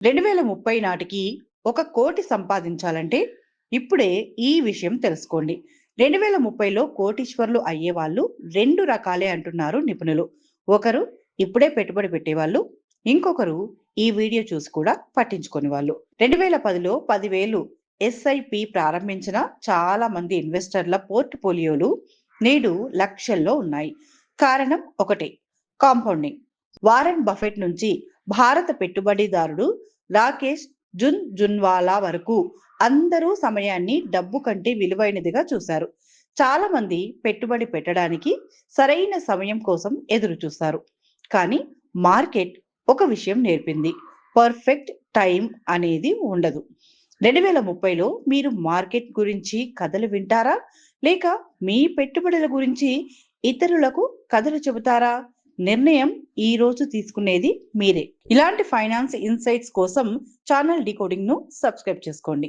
2030 నాటికి 1,00,00,000 సంపాదించాలంటే ఇప్పుడే ఈ విషయం తెలుసుకోండి. 2030లో కోటీశ్వరులు అయ్యేవాళ్ళు 2 రకాలే అంటున్నారు నిపుణులు. ఒకరు ఇప్పుడే పెట్టుబడి పెట్టేవాళ్ళు, ఇంకొకరు ఈ వీడియో చూసి కూడా పట్టించుకోని వాళ్ళు. 2010లో 10,000 ఎస్ఐపి ప్రారంభించిన చాలా మంది ఇన్వెస్టర్ల పోర్ట్‌ఫోలియోలు నేడు లక్షల్లో ఉన్నాయి. కారణం ఒకటే, కాంపౌండింగ్. వారెన్ బఫెట్ నుంచి భారత పెట్టుబడిదారుడు రాకేష్ జున్వాలా వరకు అందరూ సమయాన్ని డబ్బు కంటే విలువైనదిగా చూశారు. చాలా మంది పెట్టుబడి పెట్టడానికి సరైన సమయం కోసం ఎదురు చూస్తారు. కానీ మార్కెట్ ఒక విషయం నేర్పింది. పర్ఫెక్ట్ టైం అనేది ఉండదు. 2030లో మీరు మార్కెట్ గురించి కథలు వింటారా? లేక మీ పెట్టుబడుల గురించి ఇతరులకు కథలు చెబుతారా? నిర్ణయం ఈ రోజు తీసుకునేది మీరే. ఇలాంటి ఫైనాన్స్ ఇన్సైట్స్ కోసం ఛానల్ డీకోడింగ్ ను సబ్స్క్రైబ్ చేసుకోండి.